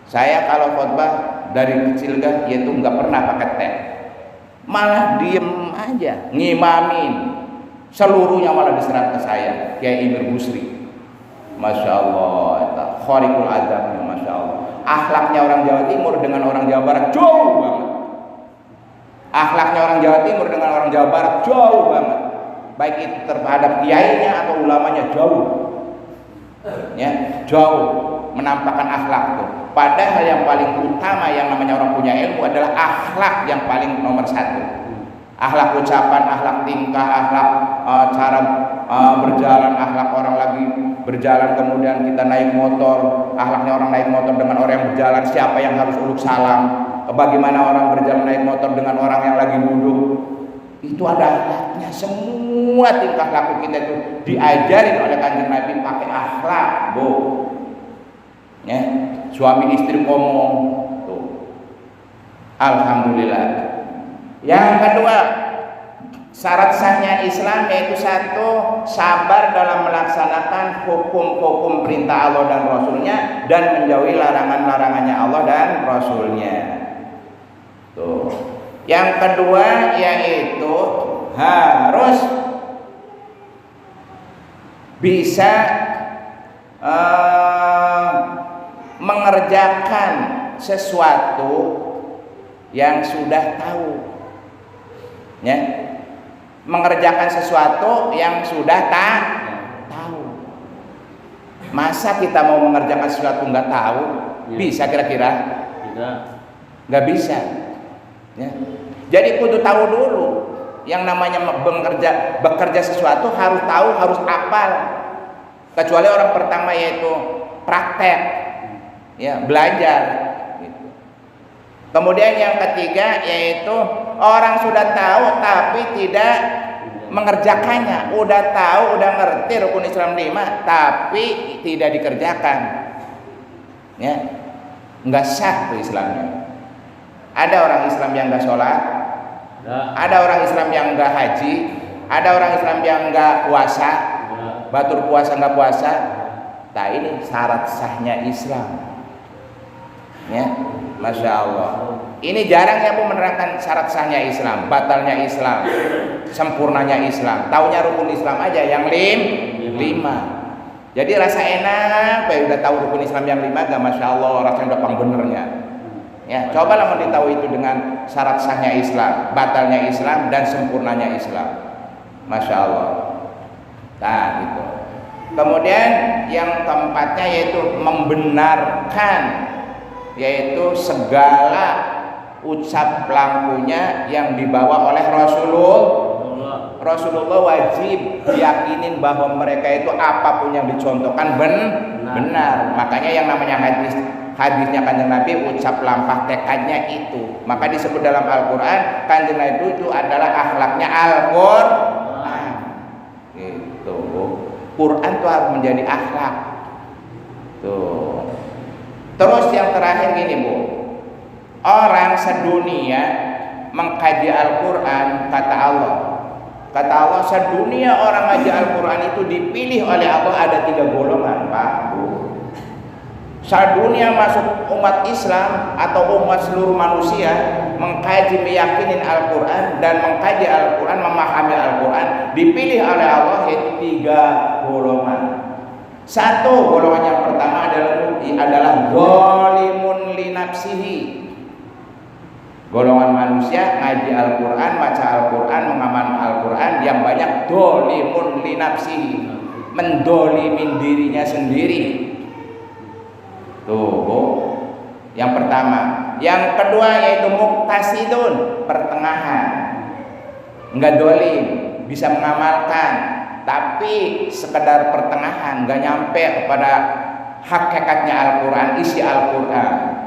Saya kalau khotbah dari kecil kan, yaitu nggak pernah pakai tab, malah diem aja, ngimamin. Seluruhnya malah diserahkan ke saya, Kiai Amir Busri. Masya Allah, khariqul adabnya, masya Allah. Akhlaknya orang Jawa Timur dengan orang Jawa Barat jauh banget. Akhlaknya orang Jawa Timur dengan orang Jawa Barat jauh banget. Baik itu terhadap kiainya atau ulamanya, jauh. Ya, jauh menampakkan akhlak tuh. Padahal yang paling utama yang namanya orang punya ilmu adalah akhlak yang paling nomor satu. Akhlak ucapan, akhlak tingkah, akhlak cara berjalan, akhlak orang lagi berjalan kemudian kita naik motor, akhlaknya orang naik motor dengan orang yang berjalan, siapa yang harus uluk salam, bagaimana orang berjalan naik motor dengan orang yang lagi duduk. Itu ada akhlaknya, semua tingkah laku kita itu diajarin oleh Kanjeng Nabi pakai akhlak, Bu. Ya, suami istri ngomong tuh. Alhamdulillah. Yang kedua, syarat sahnya Islam yaitu satu, sabar dalam melaksanakan hukum-hukum perintah Allah dan Rasulnya dan menjauhi larangan-larangannya Allah dan Rasulnya. Tuh. Yang kedua yaitu harus bisa mengerjakan sesuatu yang sudah tahu. Ya, mengerjakan sesuatu yang sudah tahu. Masa kita mau mengerjakan sesuatu nggak tahu? Ya. Bisa kira-kira? Tidak. Nggak bisa. Ya. Jadi kudu tahu dulu. Yang namanya bekerja sesuatu harus tahu, harus hafal. Kecuali orang pertama yaitu praktek, ya, belajar. Gitu. Kemudian yang ketiga yaitu orang sudah tahu tapi tidak mengerjakannya. Udah tahu, udah ngerti rukun Islam 5 tapi tidak dikerjakan. Ya. Enggak sah tuh Islamnya. Ada orang Islam yang enggak sholat, ada orang Islam yang enggak haji, ada orang Islam yang enggak puasa, batur puasa enggak puasa. Nah ini syarat sahnya Islam. Ya, Masya Allah. Ini jarang ya Bu menerangkan syarat sahnya Islam, batalnya Islam, sempurnanya Islam. Taunya rukun Islam aja yang 5. Jadi rasa enak, udah tahu rukun Islam yang 5, gak Masya Allah, rasanya udah pang benernya. Ya, cobalah mau tahu itu dengan syarat sahnya Islam, batalnya Islam dan sempurnanya Islam. Masya Allah. Nah, gitu. Kemudian yang keempatnya yaitu membenarkan, yaitu segala ucap pelakunya yang dibawa oleh Rasulullah wajib diyakinin bahwa mereka itu apapun yang dicontohkan benar. Makanya yang namanya hadisnya Kanjeng Nabi ucap lampah tekadnya itu. Maka disebut dalam Al-Qur'an Kanjeng Nabi itu adalah akhlaknya Al-Qur'an. Gitu. Quran itu harus menjadi akhlak. Tuh. Terus yang terakhir gini Bu, orang sedunia mengkaji Al-Quran, kata Allah sedunia orang ngaji Al-Quran itu dipilih oleh Allah ada 3 golongan Pak Bu. Sedunia masuk umat Islam atau umat seluruh manusia mengkaji meyakinin Al-Quran dan mengkaji Al-Quran, memahami Al-Quran, dipilih oleh Allah yaitu 3 golongan. Satu, golongan yang pertama adalah zalimun li nafsihi. Golongan manusia ngaji Al-Quran, baca Al-Quran, mengamalkan Al-Quran yang banyak zalimun li nafsihi, mendolimin dirinya sendiri. Tuh, yang pertama. Yang kedua yaitu muqtasidun, pertengahan, enggak dolim, bisa mengamalkan, tapi sekedar pertengahan, nggak nyampe kepada hakikatnya Al-Quran, isi Al-Quran.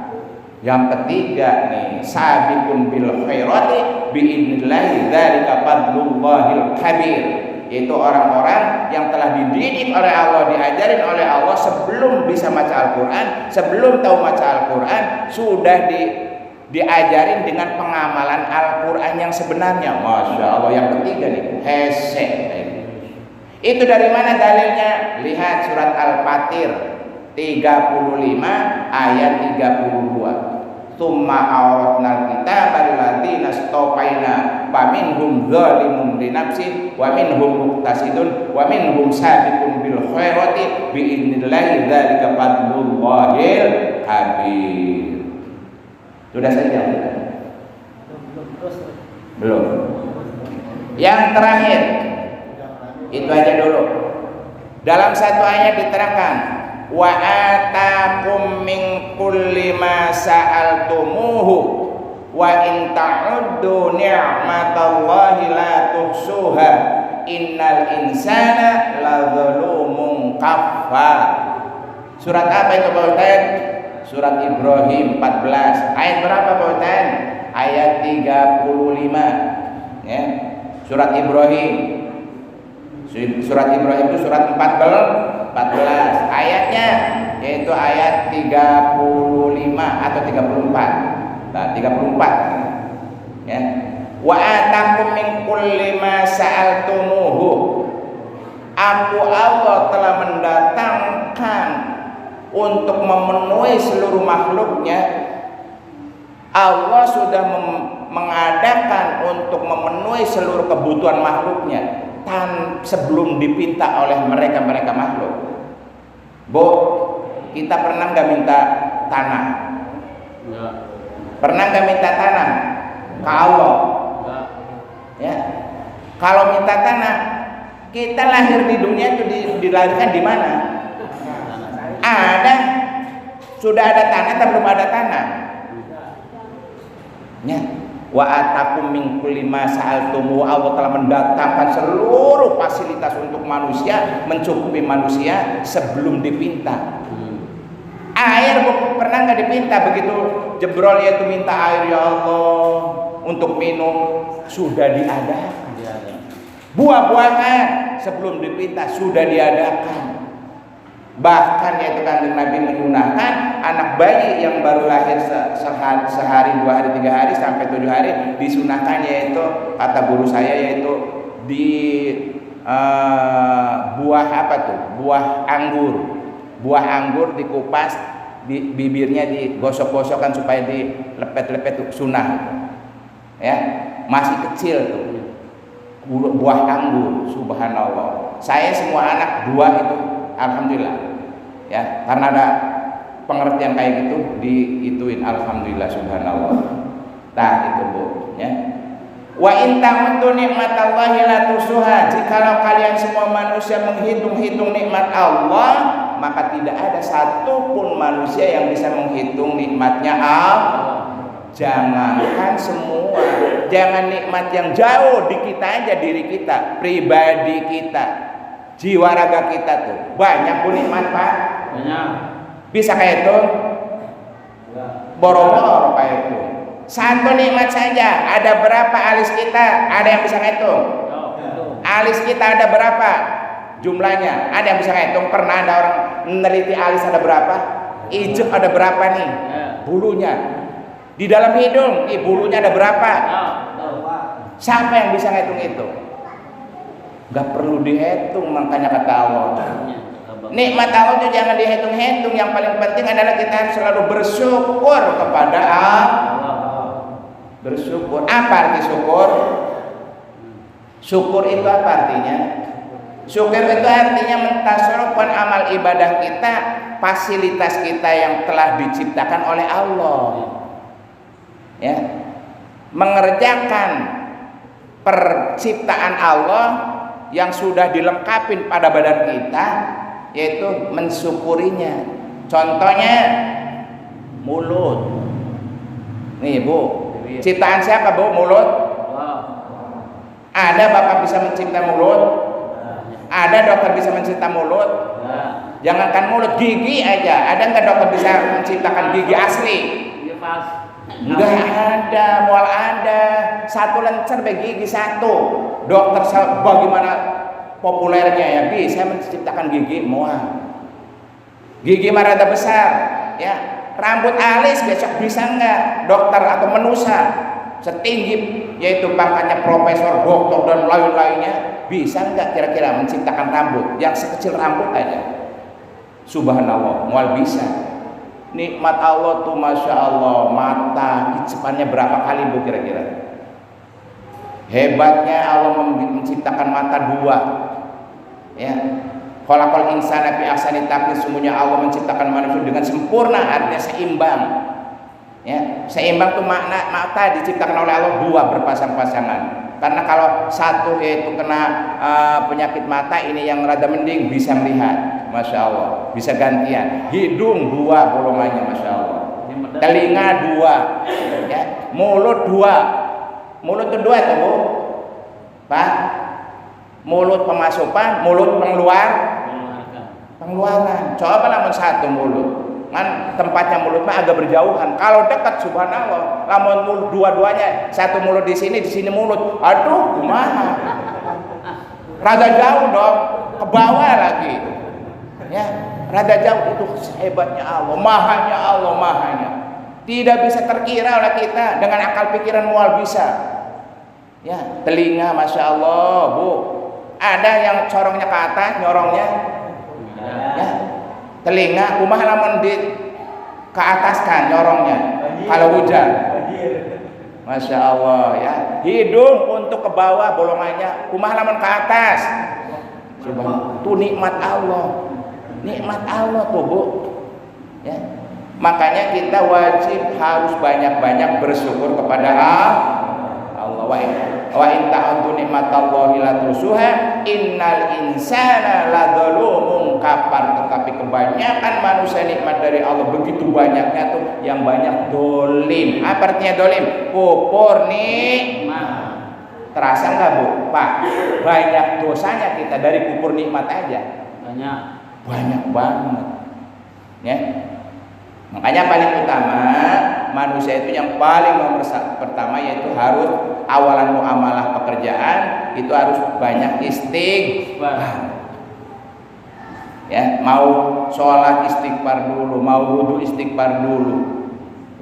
Yang ketiga nih, sabiqun bil khairati biidnillahi dzalika fadlullahil kabir, yaitu orang-orang yang telah dididik oleh Allah, diajarin oleh Allah sebelum bisa baca Al-Quran, sebelum tahu baca Al-Quran, sudah diajarin dengan pengamalan Al-Quran yang sebenarnya. Masya Allah. Yang ketiga nih, hesek. Itu dari mana dalilnya? Lihat surat Al-Fatir 35 ayat 32. Tsumma awratnal kitaba alladziina istafaina faminhum dzalimun li nafsihi wa minhum muqtasidun wa minhum sabiqun bil khairati biidnillahi dzalika fadlullahil kabir. Sudah saja. Belum. Yang terakhir itu aja dulu. Dalam satu ayat diterangkan, wa atakum min kulli ma sa'altumuhu wa in ta'uddu ni'matallahi la tuhsuha innal insana ladzalumun kafar. Surat apa itu Pak Ustaz? Surat Ibrahim 14. Ayat berapa Pak Ustaz? Ayat 35. Ya. Surat Ibrahim. Surat Ibrahim itu surat 14 ayatnya, yaitu ayat 35 atau 34. Nah, 34. Ya. Wa atakum min kulli ma sa'altumuhu. Aku Allah telah mendatangkan untuk memenuhi seluruh makhluknya. Allah sudah mengadakan untuk memenuhi seluruh kebutuhan makhluknya sebelum dipinta oleh mereka makhluk. Bu, kita pernah nggak minta tanah? Enggak. Pernah nggak minta tanah ke Allah? Enggak. Ya. Kalau minta tanah, kita lahir di dunia itu dilahirkan di mana? Ada, sudah ada tanah atau belum ada tanah? Ya. Wa atakum min kulli ma sa'altumu. Allah telah mendatangkan seluruh fasilitas untuk manusia, mencukupi manusia sebelum dipinta. Air pernah nggak dipinta, begitu jebrol yaitu minta air, ya Allah untuk minum, sudah diadakan. Buah-buahan sebelum dipinta sudah diadakan. Bahkan yaitu Kanjeng Nabi menggunakan anak bayi yang baru lahir sehari, 2 hari, 3 hari sampai 7 hari disunahkan, yaitu kata guru saya yaitu di buah apa tuh? Buah anggur. Buah anggur dikupas, di bibirnya digosok-gosokkan supaya dilepet-lepet, sunnah. Ya, masih kecil tuh. Buah anggur, subhanallah. Saya semua anak 2 itu alhamdulillah, ya, karena ada pengertian kayak gitu diituin, alhamdulillah, subhanallah. Nah itu Bu, ya. Wa in ta'uddu nikmatallahi la tusuha. Jikalau kalian semua manusia menghitung-hitung nikmat Allah, maka tidak ada satupun manusia yang bisa menghitung nikmatnya Allah. Jangankan semua, jangan nikmat yang jauh di kita aja, diri kita, pribadi kita, jiwa raga kita tuh banyak pun nikmat Pak. Banyak. Bisa kayak itu? Boro-boro kayak itu. Satu nikmat saja ada berapa alis kita? Ada yang bisa ngitung? Alis kita ada berapa jumlahnya? Ada yang bisa ngitung? Pernah ada orang meneliti alis ada berapa? Ijuk ada berapa nih? Bulunya. Di dalam hidung, bulunya ada berapa? Siapa yang bisa ngitung itu? Gak perlu dihitung, makanya kata Allah. Nikmat Allah itu jangan dihitung-hitung. Yang paling penting adalah kita harus selalu bersyukur kepada Allah. Bersyukur. Apa arti syukur? Syukur itu apa artinya? Syukur itu artinya mentasarrufkan amal ibadah kita, fasilitas kita yang telah diciptakan oleh Allah. Ya, mengerjakan perciptaan Allah yang sudah dilengkapi pada badan kita, yaitu mensyukurinya. Contohnya mulut. Nih Bu, ciptaan siapa Bu? Mulut. Ada Bapak bisa mencipta mulut? Ada dokter bisa mencipta mulut? Jangankan mulut, gigi aja. Ada nggak dokter bisa menciptakan gigi asli? Iya pas. Nggak ada, mual ada. Satu lencer gigi satu. Dokter bagaimana populernya ya bisa menciptakan gigi mual. Gigi marada besar, ya. Rambut alis besok bisa nggak? Dokter atau manusia setinggi yaitu pangkatnya profesor, doktor dan lain-lainnya bisa nggak kira-kira menciptakan rambut yang sekecil rambut aja? Subhanallah, mual bisa. Nikmat Allah tuh masya Allah, mata hijabannya berapa kali bu kira-kira? Hebatnya Allah menciptakan mata dua, ya. Khalaqal insana fi ahsani taqwim, sungguhnya Allah menciptakan manusia dengan sempurna, artinya seimbang. Ya, seimbang tuh makna mata diciptakan oleh Allah dua berpasang-pasangan. Karena kalau satu yaitu kena penyakit mata ini yang rada mending bisa melihat, masya Allah, bisa gantian. Hidung dua bolongannya, masya Allah. Telinga dua, ya. Mulut dua. Mulut itu dua tuh bu, Pak. Mulut pemasukan, mulut pengeluaran. Coba namun satu mulut, kan tempatnya mulut mah agak berjauhan. Kalau dekat subhanallah, namun mulut dua-duanya, satu mulut di sini mulut. Aduh, kumaha? Rada jauh dong, ke bawah lagi. Ya, rada jauh itu hebatnya Allah, mahanya. Tidak bisa terkira oleh kita dengan akal pikiran mual bisa. Ya, telinga masya Allah bu. Ada yang corongnya ke atas, nyorongnya, ya. Telinga, rumah lamun di ke atas kan nyorongnya. Kalau hujan, masya Allah ya. Hidung untuk ke bawah bolongannya, rumah lamun ke atas. Coba, tuh nikmat Allah tuh bu. Ya. Makanya kita wajib harus banyak-banyak bersyukur kepada Allah. Wa in ta'uddu nikmatallahi la tuhsuha innal insana ladzalumun kafar. Tetapi kebanyakan manusia nikmat dari Allah begitu banyaknya tuh yang banyak dolim. Apa artinya dolim? Kufur nikmat. Terasa nggak bu, Pak? Banyak dosanya kita dari kufur nikmat aja. Banyak banget. Ya. Makanya paling utama manusia itu yang paling nomor pertama yaitu harus awalan muamalah pekerjaan itu harus banyak istighfar. Ya, mau sholat istighfar dulu, mau wudu istighfar dulu,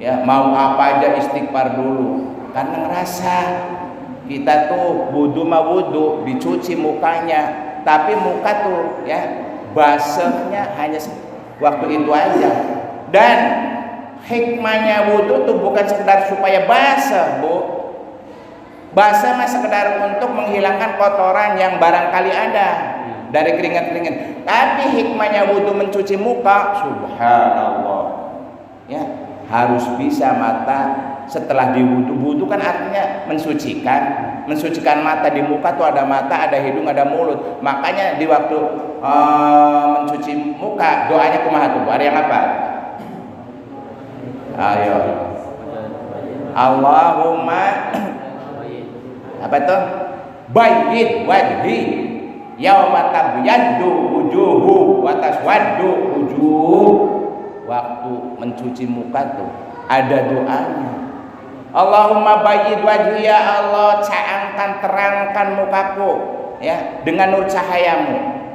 ya, mau apa aja istighfar dulu. Karena ngerasa kita tuh wudu mah wudu, dicuci mukanya, tapi muka tuh ya basahnya hanya waktu itu aja. Dan hikmahnya wudu tuh bukan sekedar supaya basah, Bu. Basah mah sekedar untuk menghilangkan kotoran yang barangkali ada dari keringat-keringat. Tapi hikmahnya wudu mencuci muka, subhanallah. Ya, harus bisa mata setelah diwudu. Wudu kan artinya mensucikan mata. Di muka tuh ada mata, ada hidung, ada mulut. Makanya di waktu mencuci muka doanya kumaha tuh? Ada yang apa? Ayo, Allahumma apa tuh? Bayyid wajhi yauma tabyaddu wujuhu wa taswaddu wujuh. Waktu mencuci muka tuh ada doanya. Allahumma bayyid wajhi, ya Allah, caangkan, terangkan mukaku ya dengan nur cahayamu.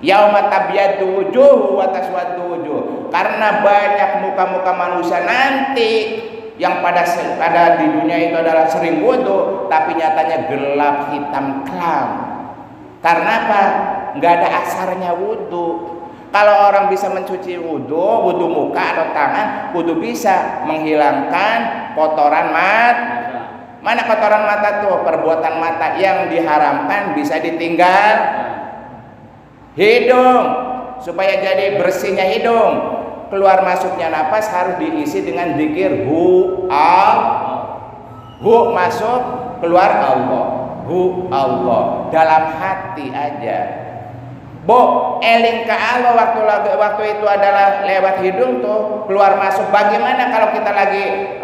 Yauma tabyaddu wujuh wa taswaddu wujuh. Karena banyak muka-muka manusia nanti yang pada di dunia itu adalah sering wudu tapi nyatanya gelap hitam kelam. Karena apa? Enggak ada asarnya wudu. Kalau orang bisa mencuci wudu muka atau tangan, wudu bisa menghilangkan kotoran mata. Mana kotoran mata tuh? Perbuatan mata yang diharamkan bisa ditinggal. Hidung, supaya jadi bersihnya hidung, keluar masuknya napas harus diisi dengan zikir hu masuk, keluar Allah, hu Allah, dalam hati aja. Bu, eling ke Allah waktu itu adalah lewat hidung tuh keluar masuk. Bagaimana kalau kita lagi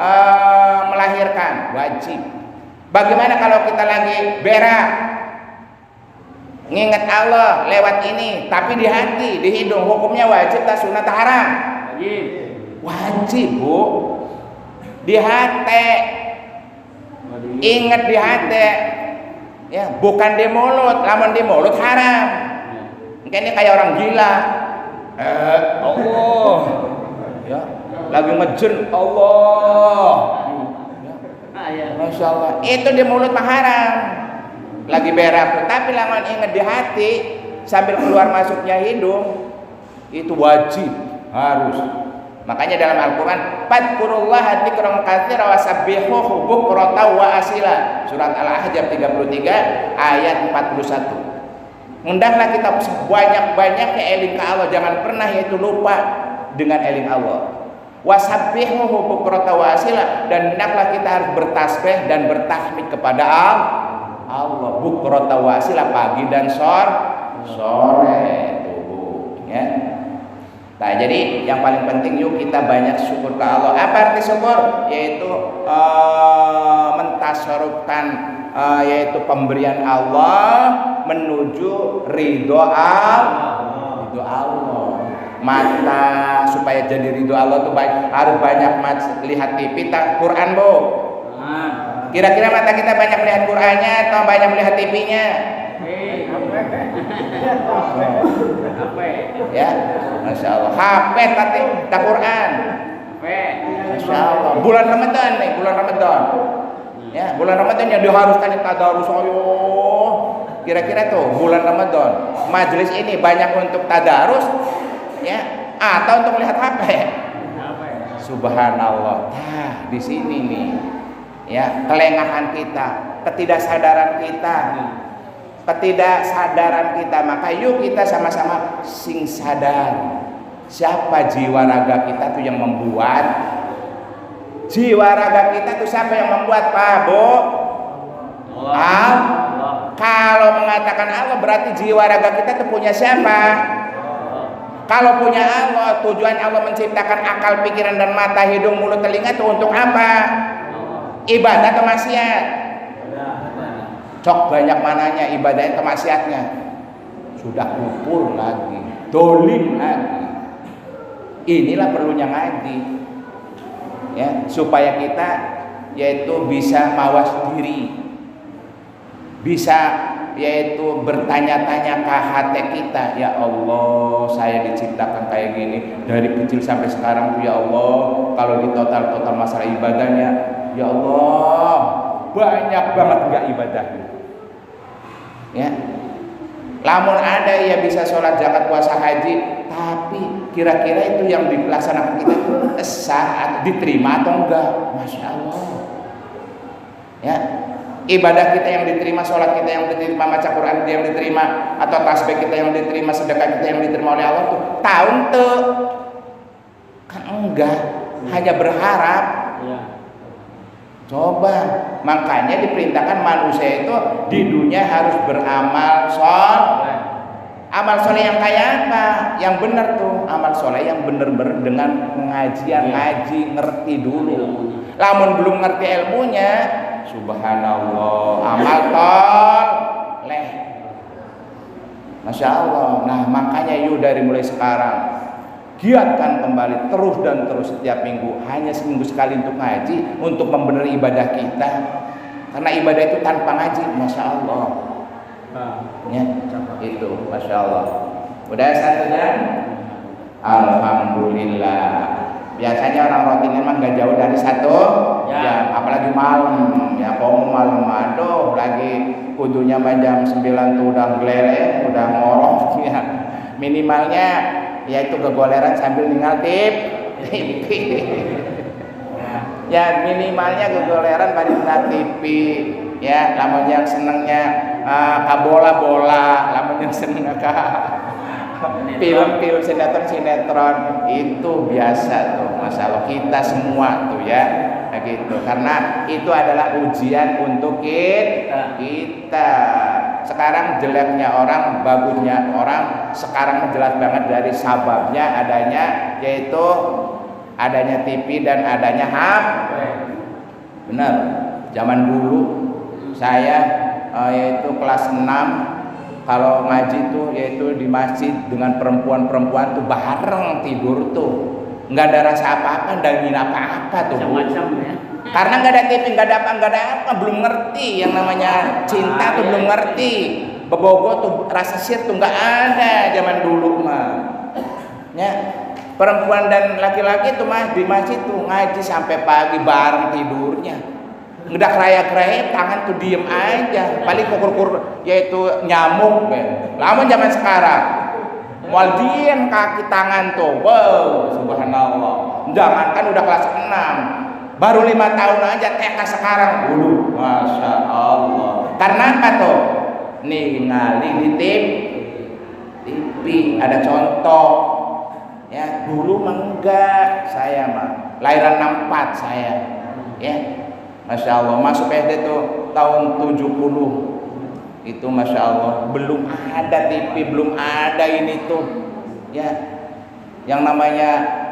melahirkan? Wajib. Bagaimana kalau kita lagi berak? Nginget Allah lewat ini, tapi di hati, di hidung, hukumnya wajib tak sunat tak haram? Wajib. Wajib, Bu. Di hati. Ingat di hati. Ya, bukan di mulut. Lamun di mulut haram. Ini kayak orang gila. Allah. Ya, lagi ngejen Allah. Ya, Masya Allah. Itu di mulut mah haram. Lagi berak, tapi lamun ingat di hati sambil keluar masuknya hidung, itu wajib, harus. Makanya dalam Al-Qur'an, "Fadkurullaha dzikran katsiran wasabbihuhu bukratan wa asila." Surat Al-Ahzab 33 ayat 41. Hendaklah kita banyak-banyaknya eling ke Allah, jangan pernah yaitu lupa dengan eling Allah. Wasabbihuhu bukratan wa asila, dan hendaklah kita harus bertasbih dan bertahmid kepada Allah bukratan wa asila, pagi dan sore itu, ya. Nah, jadi yang paling penting yuk kita banyak syukur ke Allah. Apa arti syukur? Yaitu mentasarufkan yaitu pemberian Allah menuju ridho Allah. Mata supaya jadi ridho Allah tuh harus banyak lihat TV, Quran, Bu. Kira-kira mata kita banyak melihat Qurannya atau banyak melihat TV-nya? Ya, Masya Allah. HP tadi tak Quran. Masya Allah. Bulan Ramadan nih, bulan Ramadan. Ya, bulan Ramadan yang diharuskan tadarus. Kira-kira tuh bulan Ramadan, majelis ini banyak untuk tadarus, ya, atau untuk melihat HP? Subhanallah. Nah, di sini nih, ya, kelengahan kita, ketidaksadaran kita. Maka yuk kita sama-sama sing sadar siapa jiwa raga kita tuh yang membuat. Jiwa raga kita tuh siapa yang membuat, Pak, Bu? Allah. Kalau mengatakan Allah berarti jiwa raga kita tuh punya siapa? Kalau punya Allah, tujuan Allah menciptakan akal, pikiran, dan mata, hidung, mulut, telinga itu untuk apa? Ibadah atau maksiat? Cok banyak mananya ibadahnya atau maksiatnya? Sudah kufur lagi, dolim lagi. Inilah perlunya ngaji, ya, supaya kita yaitu bisa mawas diri, bisa yaitu bertanya-tanya ke hati kita. Ya Allah, saya diciptakan kayak gini dari kecil sampai sekarang tuh, ya Allah, kalau di total masalah ibadahnya, ya Allah, banyak banget enggak ibadahnya. Ya, lamun ada ya bisa sholat, zakat, puasa, haji, tapi kira-kira itu yang dilaksanakan kita sah, diterima atau enggak? Masya Allah. Ya, ibadah kita yang diterima, sholat kita yang diterima, baca Quran kita yang diterima, atau tasbih kita yang diterima, sedekah kita yang diterima oleh Allah tuh tahun tuh kan enggak, hanya berharap. Coba, makanya diperintahkan manusia itu di dunia harus beramal soleh. Amal soleh yang kayak apa? Yang benar tuh, amal soleh yang benar-benar dengan pengajian, ngaji, ngerti dulu. Lamun belum ngerti ilmunya, subhanallah, amal toleh. Masya Allah. Nah, makanya yuk dari mulai sekarang giatkan kembali terus dan terus setiap minggu, hanya seminggu sekali untuk ngaji, untuk membenahi ibadah kita. Karena ibadah itu tanpa ngaji, Masya Allah. Ya, itu Masya Allah. Udah satunya? Alhamdulillah. Biasanya orang rutin emang gak jauh dari 1 jam, apalagi malam. Ya, kamu malam, aduh, lagi kudunya jam 9 tuh udah glere, udah ngorok. Ya, minimalnya yaitu kegoleran sambil ninggal TV. Ya, minimalnya kegoleran pada ninggal TV. Ya, lamun yang senengnya bola, lamun yang seneng film sinetron itu biasa tuh, masalah kita semua tuh, ya, gitu. Karena itu adalah ujian untuk kita. Sekarang jeleknya orang, bagusnya orang, sekarang jelas banget dari sababnya yaitu adanya TV dan adanya HP. Benar. Zaman dulu saya yaitu kelas 6 kalau ngaji tuh yaitu di masjid dengan perempuan-perempuan tuh bareng tidur tuh, nggak ada rasa apa-apa, dan apa-apa tuh. Macam-macam ya. Karena nggak ada TV, nggak ada apa, belum ngerti yang namanya cinta tuh, belum ngerti. Bebogo tuh rasa syir tuh nggak ada zaman dulu mah. Ya, perempuan dan laki-laki tuh mah di masjid tuh ngaji sampai pagi bareng tidurnya. Ngedak raya-raya tangan tuh diem aja, paling kukur-kukur yaitu nyamuk. Lama zaman sekarang, mual diem kaki tangan tuh, wow, subhanallah. Jangankan udah kelas 6, baru 5 tahun aja TK sekarang, masya Allah. Karena apa tuh? Nih ngali di TV ada contoh. Ya dulu mah enggak, saya mah lahiran 64 saya, ya. Masya Allah, masuk SD tuh tahun 70 itu, Masya Allah, belum ada TV, belum ada ini tuh, ya, yang namanya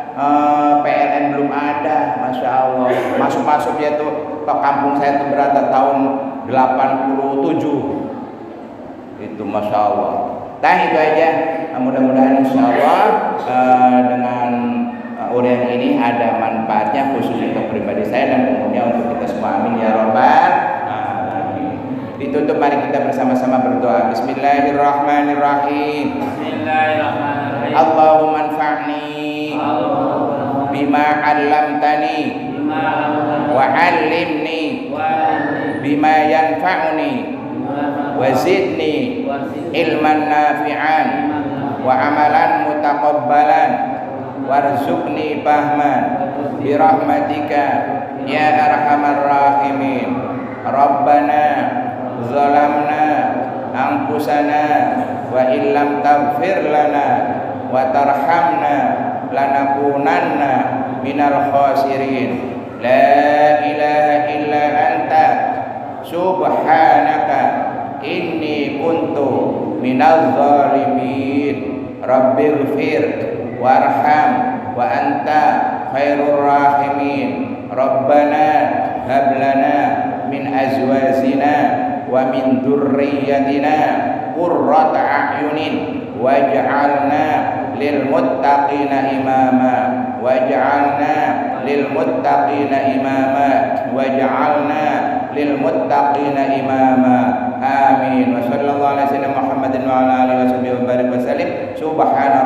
PLN belum ada, Masya Allah. Masuk ya tuh ke kampung saya tuh berada tahun 87 itu, Masya Allah. Nah itu aja, mudah-mudahan Insya Allah dengan uraian ini ada manfaatnya khususnya untuk pribadi saya dan umumnya untuk kita semua, amin ya rabbal alamin. Ditutup, mari kita bersama-sama berdoa. Bismillahirrahmanirrahim. Bismillahirrahmanirrahim. Allahumma anfa'ni bima 'allamtani wa 'allimni bima yanfa'uni wa zidni ilman nafi'an wa amalan mutaqabbalan warzuqni fahman birahmatika ya arhamar rahimin. Rabbana zalamna anfusana wa illam taghfir lana wa tarhamna lanakunanna minal khasirin. La ilaha illa anta subhanaka inni kuntu minaz zalimin. Rabbighfir warham wa anta khairur rahimin. Rabbana hab lana min azwajina wa min dzurriyyatina qurrata a'yunin waj'alna lil muttaqina imama waj'alna lil muttaqina imama waj'alna lil muttaqina imama. Amin. Wa sallallahu alaihi wasallam Muhammadin wa ala alihi wasallam wa barik wasallim. Subhana